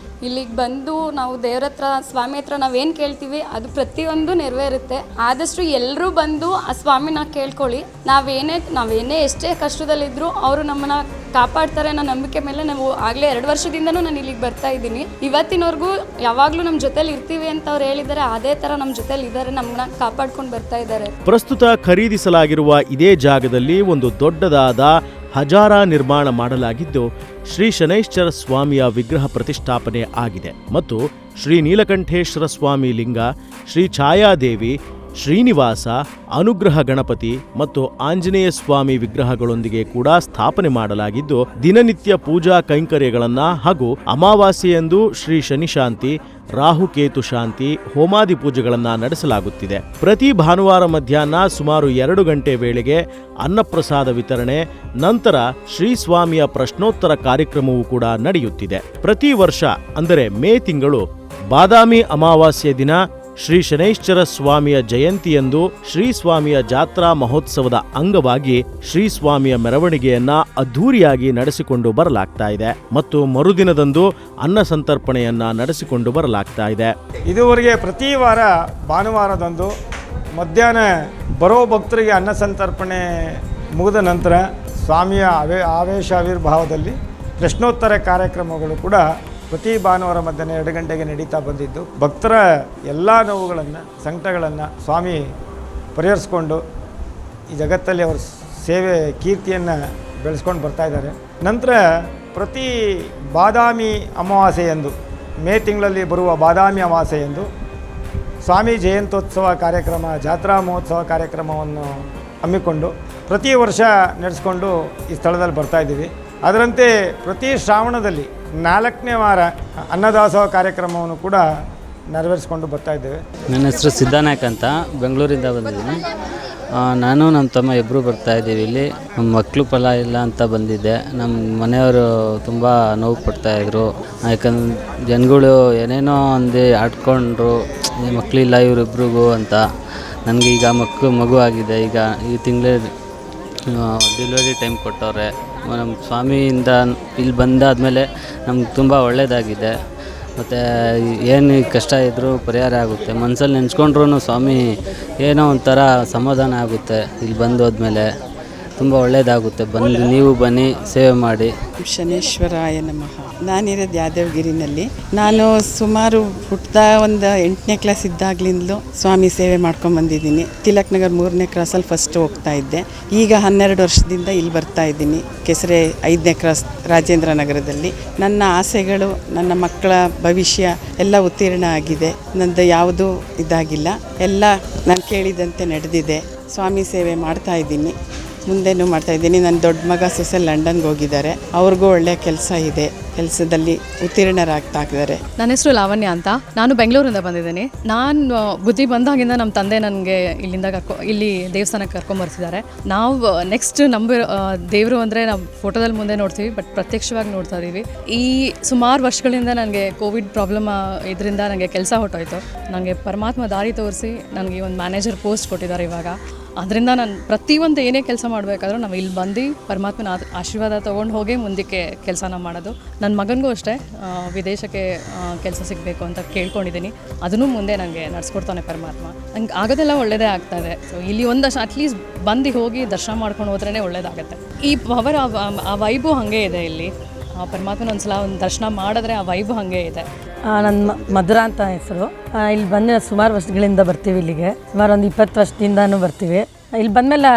ಇಲ್ಲಿಗೆ ಬಂದು ನಾವು ದೇವ್ರ ಹತ್ರ, ಸ್ವಾಮಿ ಹತ್ರ ನಾವೇನು ಕೇಳ್ತೀವಿ ಅದು ಪ್ರತಿಯೊಂದು ನೆರವೇರುತ್ತೆ. ಆದಷ್ಟು ಎಲ್ಲರೂ ಬಂದು ಆ ಸ್ವಾಮಿನ ಕೇಳ್ಕೊಳ್ಳಿ. ನಾವೇನೇ ಎಷ್ಟೇ ಕಷ್ಟದಲ್ಲಿದ್ದರೂ ಅವರು ನಮ್ಮನ್ನು ಕಾಪಾಡ್ತಾರೆ ಅನ್ನೋ ನಂಬಿಕೆ ಮೇಲೆ ನಾವು ಆಗಲೇ 2 ವರ್ಷದಿಂದನೂ ನಾನು ಇಲ್ಲಿಗೆ ಬರ್ತಾ ಇದ್ದೀನಿ. ಇವತ್ತಿನವರೆಗೂ ಯಾವಾಗಲೂ ನಮ್ಮ ಜೊತೆಲಿ ಇರ್ತೀವಿ ಅಂತ ಅವ್ರು ಹೇಳಿದ್ದಾರೆ. ಅದೇ ಥರ ನಮ್ಮ ಜೊತೆಲಿ ಇದ್ದಾರೆ, ನಮ್ಮನ್ನ ಕಾಪಾಡ್ಕೊಂಡು ಬರ್ತಾ ಇದ್ದಾರೆ. ಪ್ರಸ್ತುತ ಖರೀದಿಸಲಾಗಿರುವ ಇದೇ ಜಾಗದಲ್ಲಿ ಒಂದು ದೊಡ್ಡದಾದ ಹಜಾರ ನಿರ್ಮಾಣ ಮಾಡಲಾಗಿದ್ದು ಶ್ರೀ ಶನೈಶ್ಚರ ಸ್ವಾಮಿಯ ವಿಗ್ರಹ ಪ್ರತಿಷ್ಠಾಪನೆ ಆಗಿದೆ ಮತ್ತು ಶ್ರೀ ನೀಲಕಂಠೇಶ್ವರ ಸ್ವಾಮಿ ಲಿಂಗ, ಶ್ರೀ ಛಾಯಾದೇವಿ, ಶ್ರೀನಿವಾಸ, ಅನುಗ್ರಹ ಗಣಪತಿ ಮತ್ತು ಆಂಜನೇಯ ಸ್ವಾಮಿ ವಿಗ್ರಹಗಳೊಂದಿಗೆ ಕೂಡ ಸ್ಥಾಪನೆ ಮಾಡಲಾಗಿದ್ದು ದಿನನಿತ್ಯ ಪೂಜಾ ಕೈಂಕರ್ಯಗಳನ್ನು ಹಾಗೂ ಅಮಾವಾಸ್ಯೆಯಂದು ಶ್ರೀ ಶನಿಶಾಂತಿ, ರಾಹುಕೇತು ಶಾಂತಿ, ಹೋಮಾದಿ ಪೂಜೆಗಳನ್ನು ನಡೆಸಲಾಗುತ್ತಿದೆ. ಪ್ರತಿ ಭಾನುವಾರ ಮಧ್ಯಾಹ್ನ ಸುಮಾರು 2 ಗಂಟೆ ವೇಳೆಗೆ ಅನ್ನಪ್ರಸಾದ ವಿತರಣೆ, ನಂತರ ಶ್ರೀ ಸ್ವಾಮಿಯ ಪ್ರಶ್ನೋತ್ತರ ಕಾರ್ಯಕ್ರಮವೂ ಕೂಡ ನಡೆಯುತ್ತಿದೆ. ಪ್ರತಿ ವರ್ಷ ಅಂದರೆ ಮೇ ತಿಂಗಳು ಬಾದಾಮಿ ಅಮಾವಾಸ್ಯೆ ದಿನ ಶ್ರೀ ಶನೈಶ್ಚರ ಸ್ವಾಮಿಯ ಜಯಂತಿಯಂದು ಶ್ರೀ ಸ್ವಾಮಿಯ ಜಾತ್ರಾ ಮಹೋತ್ಸವದ ಅಂಗವಾಗಿ ಶ್ರೀ ಸ್ವಾಮಿಯ ಮೆರವಣಿಗೆಯನ್ನ ಅದ್ಧೂರಿಯಾಗಿ ನಡೆಸಿಕೊಂಡು ಬರಲಾಗ್ತಾ ಇದೆ ಮತ್ತು ಮರುದಿನದಂದು ಅನ್ನ ಸಂತರ್ಪಣೆಯನ್ನ ನಡೆಸಿಕೊಂಡು ಬರಲಾಗ್ತಾ ಇದೆ. ಇದುವರೆಗೆ ಪ್ರತಿ ವಾರ ಭಾನುವಾರದಂದು ಮಧ್ಯಾಹ್ನ ಬರೋ ಭಕ್ತರಿಗೆ ಅನ್ನ ಸಂತರ್ಪಣೆ ಮುಗಿದ ನಂತರ ಸ್ವಾಮಿಯ ಆವೇಶಾವಿರ್ಭಾವದಲ್ಲಿ ಪ್ರಶ್ನೋತ್ತರ ಕಾರ್ಯಕ್ರಮಗಳು ಕೂಡ ಪ್ರತಿ ಭಾನುವಾರ ಮಧ್ಯಾಹ್ನ 2 ಗಂಟೆಗೆ ನಡೀತಾ ಬಂದಿದ್ದು ಭಕ್ತರ ಎಲ್ಲ ನೋವುಗಳನ್ನು ಸಂಕಟಗಳನ್ನು ಸ್ವಾಮಿ ಪರಿಹರಿಸ್ಕೊಂಡು ಈ ಜಗತ್ತಲ್ಲಿ ಅವರ ಸೇವೆ ಕೀರ್ತಿಯನ್ನು ಬೆಳೆಸ್ಕೊಂಡು ಬರ್ತಾಯಿದ್ದಾರೆ. ನಂತರ ಪ್ರತಿ ಬಾದಾಮಿ ಅಮಾವಾಸ್ಯೆಯಂದು ಮೇ ತಿಂಗಳಲ್ಲಿ ಬರುವ ಬಾದಾಮಿ ಅಮಾವಾಸ್ಯೆಯಂದು ಸ್ವಾಮಿ ಜಯಂತ್ಯೋತ್ಸವ ಕಾರ್ಯಕ್ರಮ, ಜಾತ್ರಾ ಮಹೋತ್ಸವ ಕಾರ್ಯಕ್ರಮವನ್ನು ಹಮ್ಮಿಕೊಂಡು ಪ್ರತಿ ವರ್ಷ ನಡೆಸ್ಕೊಂಡು ಈ ಸ್ಥಳದಲ್ಲಿ ಬರ್ತಾಯಿದ್ದೀವಿ. ಅದರಂತೆ ಪ್ರತಿ ಶ್ರಾವಣದಲ್ಲಿ 4ನೇ ವಾರ ಅನ್ನದಾಸೋಹ ಕಾರ್ಯಕ್ರಮವನ್ನು ಕೂಡ ನೆರವೇರಿಸ್ಕೊಂಡು ಬರ್ತಾಯಿದ್ದೇವೆ. ನನ್ನ ಹೆಸರು ಸಿದ್ಧಾನಾಯಕ್ ಅಂತ, ಬೆಂಗಳೂರಿಂದ ಬಂದಿದ್ದೀನಿ. ನಾನು ನಮ್ಮ ತಮ್ಮ ಇಬ್ಬರು ಬರ್ತಾಯಿದ್ದೀವಿ. ಇಲ್ಲಿ ನಮ್ಮ ಮಕ್ಕಳು ಫಲ ಇಲ್ಲ ಅಂತ ಬಂದಿದ್ದೆ. ನಮ್ಮ ಮನೆಯವರು ತುಂಬ ನೋವು ಪಡ್ತಾಯಿದ್ರು. ಯಾಕಂದ್ರೆ ಜನಗಳು ಏನೇನೋ ಅಂದು ಆಡ್ಕೊಂಡ್ರು, ಮಕ್ಕಳಿಲ್ಲ ಇವರಿಬ್ರಿಗೂ ಅಂತ. ನನಗೆ ಈಗ ಮಗು ಆಗಿದೆ. ಈಗ ಈ ತಿಂಗಳೇ ಡೆಲಿವರಿ ಟೈಮ್ ಕೊಟ್ಟವ್ರೆ. ನಮ್ಮ ಸ್ವಾಮಿಯಿಂದ ಇಲ್ಲಿ ಬಂದಾದಮೇಲೆ ನಮ್ಗೆ ತುಂಬ ಒಳ್ಳೆಯದಾಗಿದೆ. ಮತ್ತು ಏನು ಕಷ್ಟ ಇದ್ದರೂ ಪರಿಹಾರ ಆಗುತ್ತೆ. ಮನಸ್ಸಲ್ಲಿ ನೆನೆಸ್ಕೊಂಡ್ರೂ ಸ್ವಾಮಿ ಏನೋ ಒಂಥರ ಸಮಾಧಾನ ಆಗುತ್ತೆ. ಇಲ್ಲಿ ಬಂದು ಹೋದ್ಮೇಲೆ ತುಂಬ ಒಳ್ಳೆಯದಾಗುತ್ತೆ. ನೀವು ಬನ್ನಿ, ಸೇವೆ ಮಾಡಿ. ಶನೇಶ್ವರಾಯ ನಮಃ. ನಾನಿರೋದು ಯಾದವಗಿರಿನಲ್ಲಿ. ನಾನು ಸುಮಾರು ಹುಟ್ಟಿದ ಒಂದು 8ನೇ ಕ್ಲಾಸ್ ಇದ್ದಾಗಲಿಂದಲೂ ಸ್ವಾಮಿ ಸೇವೆ ಮಾಡ್ಕೊಂಬಂದಿದ್ದೀನಿ. ತಿಲಕ್ ನಗರ್ 3ನೇ ಕ್ರಾಸಲ್ಲಿ ಫಸ್ಟ್ ಹೋಗ್ತಾ ಇದ್ದೆ. ಈಗ 12 ವರ್ಷದಿಂದ ಇಲ್ಲಿ ಬರ್ತಾ ಇದ್ದೀನಿ. ಕೆಸರೆ 5ನೇ ಕ್ರಾಸ್ ರಾಜೇಂದ್ರ ನಗರದಲ್ಲಿ. ನನ್ನ ಆಸೆಗಳು, ನನ್ನ ಮಕ್ಕಳ ಭವಿಷ್ಯ ಎಲ್ಲ ಉತ್ತೀರ್ಣ ಆಗಿದೆ. ನನ್ನದು ಯಾವುದೂ ಇದಾಗಿಲ್ಲ. ಎಲ್ಲ ನಾನು ಕೇಳಿದಂತೆ ನಡೆದಿದೆ. ಸ್ವಾಮಿ ಸೇವೆ ಮಾಡ್ತಾ ಇದ್ದೀನಿ, ಮುಂದೆನೂ ಮಾಡ್ತಾಯಿದ್ದೀನಿ. ನನ್ನ ದೊಡ್ಡ ಮಗ ಸೊಸೆ ಲಂಡನ್ಗೆ ಹೋಗಿದ್ದಾರೆ. ಅವ್ರಿಗೂ ಒಳ್ಳೆಯ ಕೆಲಸ ಇದೆ, ಕೆಲಸದಲ್ಲಿ ಉತ್ತೀರ್ಣರಾಗ್ತಾ ಇದ್ದಾರೆ. ನನ್ನ ಹೆಸರು ಲಾವಣ್ಯ ಅಂತ. ನಾನು ಬೆಂಗಳೂರಿಂದ ಬಂದಿದ್ದೀನಿ. ನಾನು ಬುದ್ಧಿ ಬಂದಾಗಿಂದ ನಮ್ಮ ತಂದೆ ನನಗೆ ಇಲ್ಲಿ ದೇವಸ್ಥಾನಕ್ಕೆ ಕರ್ಕೊಂಬರ್ತಿದ್ದಾರೆ. ನಾವು ನೆಕ್ಸ್ಟ್ ದೇವರು ಅಂದರೆ ನಾವು ಫೋಟೋದಲ್ಲಿ ಮುಂದೆ ನೋಡ್ತೀವಿ, ಬಟ್ ಪ್ರತ್ಯಕ್ಷವಾಗಿ ನೋಡ್ತಾ ಇದ್ದೀವಿ. ಈ ಸುಮಾರು ವರ್ಷಗಳಿಂದ ನನಗೆ ಕೋವಿಡ್ ಪ್ರಾಬ್ಲಮ್ ಇದರಿಂದ ನನಗೆ ಕೆಲಸ ಹೊಟ್ಟೋಯ್ತು. ನನಗೆ ಪರಮಾತ್ಮ ದಾರಿ ತೋರಿಸಿ ನನಗೆ ಒಂದು ಮ್ಯಾನೇಜರ್ ಪೋಸ್ಟ್ ಕೊಟ್ಟಿದ್ದಾರೆ ಇವಾಗ. ಅದರಿಂದ ನಾನು ಪ್ರತಿಯೊಂದು ಏನೇ ಕೆಲಸ ಮಾಡಬೇಕಾದ್ರೂ ನಾವು ಇಲ್ಲಿ ಬಂದು ಪರಮಾತ್ಮನ ಆಶೀರ್ವಾದ ತೊಗೊಂಡು ಹೋಗಿ ಮುಂದಕ್ಕೆ ಕೆಲಸನ ಮಾಡೋದು. ನನ್ನ ಮಗನಿಗೂ ಅಷ್ಟೇ ವಿದೇಶಕ್ಕೆ ಕೆಲಸ ಸಿಗಬೇಕು ಅಂತ ಕೇಳ್ಕೊಂಡಿದ್ದೀನಿ. ಅದನ್ನು ಮುಂದೆ ನನಗೆ ನಡೆಸ್ಕೊಡ್ತಾನೆ ಪರಮಾತ್ಮ. ನಂಗೆ ಆಗೋದೆಲ್ಲ ಒಳ್ಳೆಯದೇ ಆಗ್ತಾಯಿದೆ. ಸೊ ಇಲ್ಲಿ ಒಂದಷ್ಟು ಅಟ್ಲೀಸ್ಟ್ ಬಂದು ಹೋಗಿ ದರ್ಶನ ಮಾಡ್ಕೊಂಡು ಹೋದ್ರೇ ಒಳ್ಳೇದಾಗುತ್ತೆ. ಈ ಪವರ್ ಆ ವೈಬು ಹಾಗೇ ಇದೆ ಇಲ್ಲಿ. ಪರಮಾತ್ಮನ ಒಂದು ದರ್ಶನ ಮಾಡಿದ್ರೆ ಆ ವೈಬು ಹಾಗೇ ಇದೆ. ನನ್ನ ಮಧುರಾ ಅಂತ ಹೆಸರು. ಇಲ್ಲಿ ಬಂದು ಸುಮಾರು ವರ್ಷಗಳಿಂದ ಬರ್ತೀವಿ. ಇಲ್ಲಿಗೆ ಸುಮಾರು ಒಂದು 20 ವರ್ಷದಿಂದನೂ ಬರ್ತೀವಿ. ಇಲ್ಲಿ ಬಂದಮೇಲೆ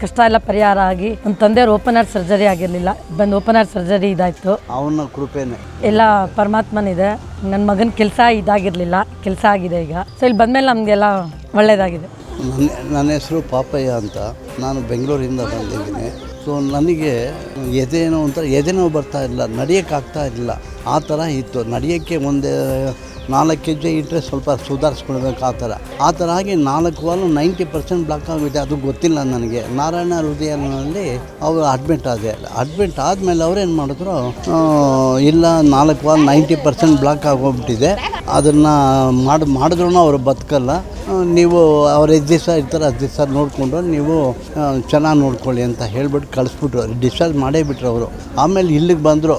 ಕಷ್ಟ ಎಲ್ಲ ಪರಿಹಾರ ಆಗಿ, ನಮ್ಮ ತಂದೆಯವ್ರು ಓಪನ್ ಹಾರ್ಟ್ ಸರ್ಜರಿ ಆಗಿರಲಿಲ್ಲ, ಬಂದು ಓಪನ್ ಹಾರ್ಟ್ ಸರ್ಜರಿ ಇದಾಯಿತು. ಅವನ ಕೃಪೆನೇ ಎಲ್ಲ ಪರಮಾತ್ಮನಿದೆ. ನನ್ನ ಮಗನ ಕೆಲಸ ಇದಾಗಿರಲಿಲ್ಲ, ಕೆಲಸ ಆಗಿದೆ ಈಗ. ಸೊ ಇಲ್ಲಿ ಬಂದಮೇಲೆ ನಮಗೆಲ್ಲ ಒಳ್ಳೆಯದಾಗಿದೆ. ನನ್ನ ಹೆಸರು ಪಾಪಯ್ಯ ಅಂತ. ನಾನು ಬೆಂಗಳೂರಿಂದ ಬಂದಿದ್ದೀನಿ. ಸೊ ನನಗೆ ಎದೆ ನೋವು ಬರ್ತಾ ಇಲ್ಲ, ನಡೆಯೋಕ್ಕಾಗ್ತಾ ಇರಲಿಲ್ಲ. ಆ ಥರ ಇತ್ತು. ನಡೆಯೋಕ್ಕೆ ಒಂದು 4 ಹೆಜ್ಜೆ ಇಟ್ಟರೆ ಸ್ವಲ್ಪ ಸುಧಾರಿಸ್ಕೊಳ್ಬೇಕು. ಆ ಥರ ಆಗಿ 4 ವಾಲು 90% ಬ್ಲಾಕ್ ಆಗಿದೆ. ಅದು ಗೊತ್ತಿಲ್ಲ ನನಗೆ. ನಾರಾಯಣ ಹೃದಯನಲ್ಲಿ ಅವರು ಅಡ್ಮಿಟ್ ಆದಮೇಲೆ ಅವ್ರೇನು ಮಾಡಿದ್ರು, ಇಲ್ಲ 4 ವಾಲ್ 90% ಬ್ಲಾಕ್ ಆಗೋಗ್ಬಿಟ್ಟಿದೆ, ಅದನ್ನು ಮಾಡಿದ್ರೂ ಅವರು ಬದುಕಲ್ಲ, ನೀವು ಅವ್ರು 10 ದಿವಸ ಇರ್ತಾರೆ, 10 ದಿವಸ ನೋಡಿಕೊಂಡು ನೀವು ಚೆನ್ನಾಗಿ ನೋಡ್ಕೊಳ್ಳಿ ಅಂತ ಹೇಳಿಬಿಟ್ಟು ಕಳಿಸ್ಬಿಟ್ರು. ಡಿಸ್ಚಾರ್ಜ್ ಮಾಡೇ ಬಿಟ್ರು ಅವರು. ಆಮೇಲೆ ಇಲ್ಲಿಗೆ ಬಂದರು.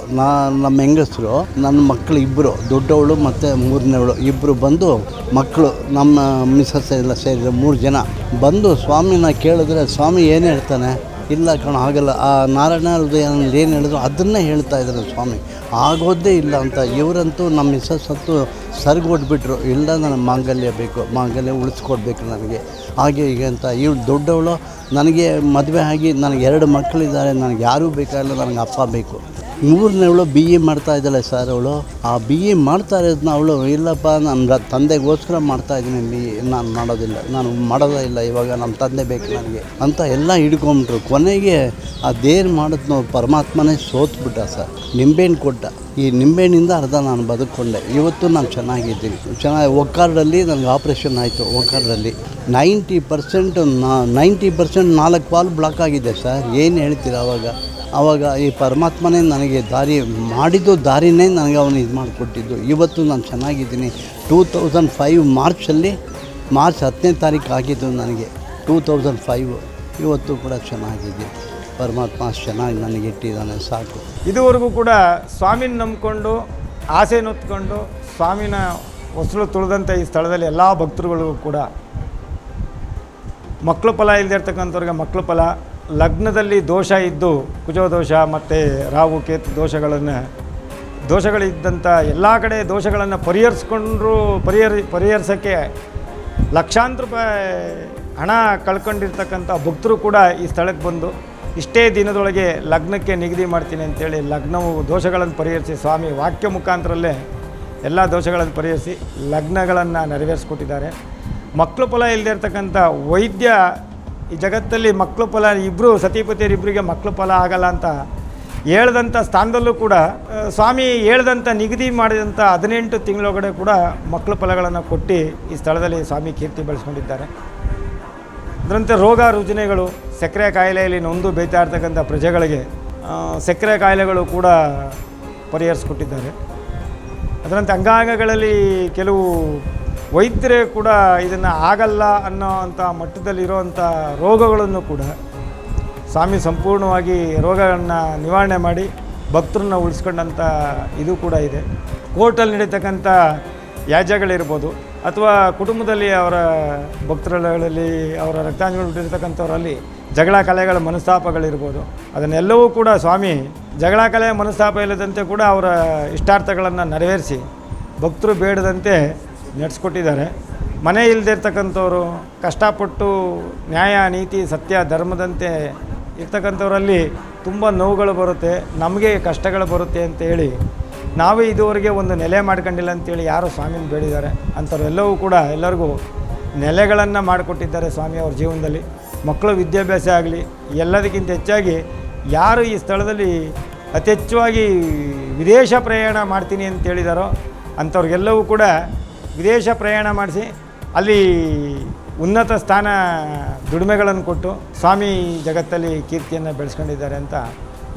ನಮ್ಮ ಹೆಂಗಸರು, ನನ್ನ ಮಕ್ಕಳು ಇಬ್ಬರು, ದೊಡ್ಡವಳು ಮತ್ತು 3ನೇವಳು ಇಬ್ಬರು ಬಂದು, ಮಕ್ಕಳು ನಮ್ಮ ಮಿಸಸ್ ಎಲ್ಲ ಸೇರಿದ್ರು 3 ಜನ ಬಂದು ಸ್ವಾಮಿನ ಕೇಳಿದ್ರೆ ಸ್ವಾಮಿ ಏನು ಹೇಳ್ತಾನೆ, ಇಲ್ಲ ಕಣ ಆಗಲ್ಲ, ಆ ನಾರಾಯಣ ಹೃದಯನಲ್ಲಿ ಏನು ಹೇಳಿದ್ರು ಅದನ್ನೇ ಹೇಳ್ತಾ ಇದ್ದಾರೆ ಸ್ವಾಮಿ, ಆಗೋದೇ ಇಲ್ಲ ಅಂತ. ಇವರಂತೂ ನಮ್ಮ ಮಿಸಸ್ ಅಂತೂ ಸರ್ಗೊಡ್ಬಿಟ್ರು, ಇಲ್ಲ ನನಗೆ ಮಾಂಗಲ್ಯ ಬೇಕು, ಮಾಂಗಲ್ಯ ಉಳಿಸ್ಕೊಡ್ಬೇಕು ನನಗೆ, ಹಾಗೆ ಹೀಗೆ ಅಂತ. ಇವಳು ದೊಡ್ಡವಳು, ನನಗೆ ಮದುವೆ ಆಗಿ ನನಗೆ 2 ಮಕ್ಕಳಿದ್ದಾರೆ, ನನಗೆ ಯಾರೂ ಬೇಕಾಗಿಲ್ಲ, ನನಗೆ ಅಪ್ಪ ಬೇಕು. 3ನೇವಳು BE ಮಾಡ್ತಾ ಇದ್ದಾಳೆ ಸರ್. ಅವಳು ಆ BE ಮಾಡ್ತಾ ಇರೋದನ್ನ ಅವಳು, ಇಲ್ಲಪ್ಪ ನನ್ನ ತಂದೆಗೋಸ್ಕರ ಮಾಡ್ತಾಯಿದ್ದೀನಿ BE, ನಾನು ಮಾಡೋದೇ ಇಲ್ಲ ಇವಾಗ, ನಮ್ಮ ತಂದೆ ಬೇಕು ನನಗೆ ಅಂತ ಎಲ್ಲ ಹಿಡ್ಕೊಂಬಿಟ್ರು. ಕೊನೆಗೆ ಅದೇನು ಮಾಡಿದ್ನೋ ಪರಮಾತ್ಮನೇ ಸೋತ್ಬಿಟ್ಟ ಸರ್. ನಿಂಬೆಹಣ್ಣು ಕೊಟ್ಟ. ಈ ನಿಂಬೆಹಣ್ಣಿಂದ ಅರ್ಧ ನಾನು ಬದುಕೊಂಡೆ. ಇವತ್ತು ನಾನು ಚೆನ್ನಾಗಿದ್ದೀನಿ. ಒಕ್ಕಾರ್ಡಲ್ಲಿ ನನಗೆ ಆಪ್ರೇಷನ್ ಆಯಿತು. ಒಕ್ಕಾರ್ಡಲ್ಲಿ 90% 4 ವಾಲ್ ಬ್ಲಾಕ್ ಆಗಿದೆ ಸರ್. ಏನು ಹೇಳ್ತೀರ? ಆವಾಗ ಈ ಪರಮಾತ್ಮನೇ ನನಗೆ ದಾರಿನೇ ನನಗೆ ಅವನು ಇದು ಮಾಡಿಕೊಟ್ಟಿದ್ದು. ಇವತ್ತು ನಾನು ಚೆನ್ನಾಗಿದ್ದೀನಿ. 2005 ಮಾರ್ಚ್ 10ನೇ ತಾರೀಕು ಆಗಿದ್ದು ನನಗೆ 2005. ಇವತ್ತು ಕೂಡ ಚೆನ್ನಾಗಿದ್ದೀನಿ. ಪರಮಾತ್ಮ ಅಷ್ಟು ಚೆನ್ನಾಗಿ ನನಗೆ ಇಟ್ಟಿದ್ದಾನೆ, ಸಾಕು. ಇದುವರೆಗೂ ಕೂಡ ಸ್ವಾಮಿನ ನಂಬಿಕೊಂಡು ಆಸೆನೊತ್ಕೊಂಡು ಸ್ವಾಮಿನ ಹೊಸಲು ತುಳಿದಂಥ ಈ ಸ್ಥಳದಲ್ಲಿ ಎಲ್ಲ ಭಕ್ತರುಗಳಿಗೂ ಕೂಡ ಮಕ್ಕಳು ಫಲ ಇಲ್ಲದೆ ಇರ್ತಕ್ಕಂಥವ್ರಿಗೆ ಮಕ್ಕಳು ಫಲ, ಲಗ್ನದಲ್ಲಿ ದೋಷ ಇದ್ದು ಕುಜೋ ದೋಷ ಮತ್ತು ರಾಹು ಕೇತು ದೋಷಗಳಿದ್ದಂಥ ಎಲ್ಲ ಕಡೆ ದೋಷಗಳನ್ನು ಪರಿಹರಿಸೋಕ್ಕೆ ಲಕ್ಷಾಂತರ ರೂಪಾಯಿ ಹಣ ಕಳ್ಕೊಂಡಿರ್ತಕ್ಕಂಥ ಭಕ್ತರು ಕೂಡ ಈ ಸ್ಥಳಕ್ಕೆ ಬಂದು ಇಷ್ಟೇ ದಿನದೊಳಗೆ ಲಗ್ನಕ್ಕೆ ನಿಗದಿ ಮಾಡ್ತೀನಿ ಅಂತೇಳಿ ಲಗ್ನವು ದೋಷಗಳನ್ನು ಪರಿಹರಿಸಿ ಸ್ವಾಮಿ ವಾಕ್ಯ ಮುಖಾಂತರಲ್ಲೇ ಎಲ್ಲ ದೋಷಗಳನ್ನು ಪರಿಹರಿಸಿ ಲಗ್ನಗಳನ್ನು ನೆರವೇರಿಸ್ಕೊಟ್ಟಿದ್ದಾರೆ. ಮಕ್ಕಳು ಫಲ ಇಲ್ಲದೆ ಇರ್ತಕ್ಕಂಥ ವೈದ್ಯ ಈ ಜಗತ್ತಲ್ಲಿ ಮಕ್ಕಳು ಫಲ ಇಬ್ಬರು ಸತಿಪತಿಯರಿಬ್ಬರಿಗೆ ಮಕ್ಕಳು ಫಲ ಆಗಲ್ಲ ಅಂತ ಹೇಳ್ದಂಥ ಸ್ಥಾನದಲ್ಲೂ ಕೂಡ ಸ್ವಾಮಿ ಹೇಳ್ದಂಥ ನಿಗದಿ ಮಾಡಿದಂಥ 18 ತಿಂಗಳೊಳಗಡೆ ಕೂಡ ಮಕ್ಕಳು ಫಲಗಳನ್ನು ಕೊಟ್ಟು ಈ ಸ್ಥಳದಲ್ಲಿ ಸ್ವಾಮಿ ಕೀರ್ತಿ ಬೆಳೆಸ್ಕೊಂಡಿದ್ದಾರೆ. ಅದರಂತೆ ರೋಗ ರುಜಿನಗಳು, ಸಕ್ಕರೆ ಕಾಯಿಲೆಯಲ್ಲಿ ನೊಂದು ಬೇಯ್ತಾ ಇರ್ತಕ್ಕಂಥ ಪ್ರಜೆಗಳಿಗೆ ಸಕ್ಕರೆ ಕಾಯಿಲೆಗಳು ಕೂಡ ಪರಿಹರಿಸ್ಕೊಟ್ಟಿದ್ದಾರೆ. ಅದರಂತೆ ಅಂಗಾಂಗಗಳಲ್ಲಿ ಕೆಲವು ವೈದ್ಯರೇ ಕೂಡ ಇದನ್ನು ಆಗಲ್ಲ ಅನ್ನೋ ಅಂಥ ಮಟ್ಟದಲ್ಲಿರುವಂಥ ರೋಗಗಳನ್ನು ಕೂಡ ಸ್ವಾಮಿ ಸಂಪೂರ್ಣವಾಗಿ ರೋಗಗಳನ್ನು ನಿವಾರಣೆ ಮಾಡಿ ಭಕ್ತರನ್ನ ಉಳಿಸ್ಕೊಂಡಂಥ ಇದು ಕೂಡ ಇದೆ. ಕೋರ್ಟಲ್ಲಿ ನಡೀತಕ್ಕಂಥ ಯಾಜ್ಯಗಳಿರ್ಬೋದು ಅಥವಾ ಕುಟುಂಬದಲ್ಲಿ ಅವರ ಭಕ್ತರಲ್ಲಿ ಅವರ ರಕ್ತಾಂಗಗಳು ಬಿಟ್ಟಿರ್ತಕ್ಕಂಥವರಲ್ಲಿ ಜಗಳ ಕಲೆಗಳ ಮನಸ್ತಾಪಗಳಿರ್ಬೋದು, ಅದನ್ನೆಲ್ಲವೂ ಕೂಡ ಸ್ವಾಮಿ ಜಗಳ ಕಲೆ ಮನಸ್ತಾಪ ಇಲ್ಲದಂತೆ ಕೂಡ ಅವರ ಇಷ್ಟಾರ್ಥಗಳನ್ನು ನೆರವೇರಿಸಿ ಭಕ್ತರು ಬೇಡದಂತೆ ನಡೆಸ್ಕೊಟ್ಟಿದ್ದಾರೆ. ಮನೆ ಇಲ್ಲದೆ ಇರ್ತಕ್ಕಂಥವ್ರು ಕಷ್ಟಪಟ್ಟು ನ್ಯಾಯ ನೀತಿ ಸತ್ಯ ಧರ್ಮದಂತೆ ಇರ್ತಕ್ಕಂಥವರಲ್ಲಿ ತುಂಬ ನೋವುಗಳು ಬರುತ್ತೆ, ನಮಗೆ ಕಷ್ಟಗಳು ಬರುತ್ತೆ ಅಂತೇಳಿ ನಾವೇ ಇದುವರೆಗೆ ಒಂದು ನೆಲೆ ಮಾಡ್ಕೊಂಡಿಲ್ಲ ಅಂತೇಳಿ ಯಾರು ಸ್ವಾಮಿನ ಬೇಡಿದ್ದಾರೆ. ಅಂಥವ್ರೆಲ್ಲವೂ ಕೂಡ ಎಲ್ಲರಿಗೂ ನೆಲೆಗಳನ್ನು ಮಾಡಿಕೊಟ್ಟಿದ್ದಾರೆ ಸ್ವಾಮಿ ಅವ್ರ ಜೀವನದಲ್ಲಿ. ಮಕ್ಕಳು ವಿದ್ಯಾಭ್ಯಾಸ ಆಗಲಿ, ಎಲ್ಲದಕ್ಕಿಂತ ಹೆಚ್ಚಾಗಿ ಯಾರು ಈ ಸ್ಥಳದಲ್ಲಿ ಅತಿ ಹೆಚ್ಚಾಗಿ ವಿದೇಶ ಪ್ರಯಾಣ ಮಾಡ್ತೀನಿ ಅಂತ ಹೇಳಿದಾರೋ ಅಂಥವ್ರಿಗೆಲ್ಲವೂ ಕೂಡ ವಿದೇಶ ಪ್ರಯಾಣ ಮಾಡಿಸಿ ಅಲ್ಲಿ ಉನ್ನತ ಸ್ಥಾನ ದುಡಿಮೆಗಳನ್ನು ಕೊಟ್ಟು ಸ್ವಾಮಿ ಜಗತ್ತಲ್ಲಿ ಕೀರ್ತಿಯನ್ನು ಬೆಳೆಸ್ಕೊಂಡಿದ್ದಾರೆ ಅಂತ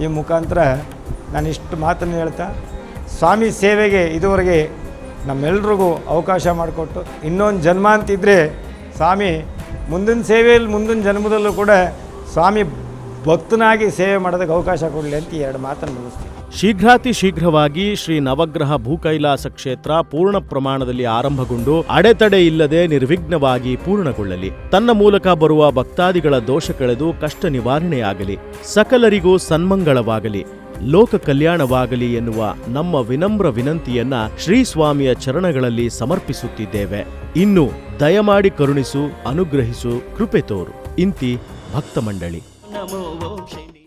ಈ ಮುಖಾಂತರ ನಾನು ಇಷ್ಟು ಮಾತನ್ನು ಹೇಳ್ತಾ ಸ್ವಾಮಿ ಸೇವೆಗೆ ಇದುವರೆಗೆ ನಮ್ಮೆಲ್ರಿಗೂ ಅವಕಾಶ ಮಾಡಿಕೊಟ್ಟು ಇನ್ನೊಂದು ಜನ್ಮ ಅಂತಿದ್ದರೆ ಸ್ವಾಮಿ ಮುಂದಿನ ಸೇವೆಯಲ್ಲಿ ಮುಂದಿನ ಜನ್ಮದಲ್ಲೂ ಕೂಡ ಸ್ವಾಮಿ ಭಕ್ತನಾಗಿ ಸೇವೆ ಮಾಡೋದಕ್ಕೆ ಅವಕಾಶ ಕೊಡಲಿ ಅಂತ 2 ಮಾತನ್ನು ಮುಗಿಸ್ತೀನಿ. ಶೀಘ್ರಾತಿ ಶೀಘ್ರವಾಗಿ ಶ್ರೀ ನವಗ್ರಹ ಭೂಕೈಲಾಸ ಕ್ಷೇತ್ರ ಪೂರ್ಣ ಪ್ರಮಾಣದಲ್ಲಿ ಆರಂಭಗೊಂಡು ಅಡೆತಡೆ ಇಲ್ಲದೆ ನಿರ್ವಿಘ್ನವಾಗಿ ಪೂರ್ಣಗೊಳ್ಳಲಿ. ತನ್ನ ಮೂಲಕ ಬರುವ ಭಕ್ತಾದಿಗಳ ದೋಷ ಕಳೆದು ಕಷ್ಟ ನಿವಾರಣೆಯಾಗಲಿ, ಸಕಲರಿಗೂ ಸನ್ಮಂಗಳವಾಗಲಿ, ಲೋಕ ಕಲ್ಯಾಣವಾಗಲಿ ಎನ್ನುವ ನಮ್ಮ ವಿನಮ್ರ ವಿನಂತಿಯನ್ನ ಶ್ರೀ ಸ್ವಾಮಿಯ ಚರಣಗಳಲ್ಲಿ ಸಮರ್ಪಿಸುತ್ತಿದ್ದೇವೆ. ಇನ್ನು ದಯಮಾಡಿ ಕರುಣಿಸು, ಅನುಗ್ರಹಿಸು, ಕೃಪೆ ತೋರು ಇಂತಿ ಭಕ್ತ ಮಂಡಳಿ. ನಮೋ ಓಂ ಶನಿ.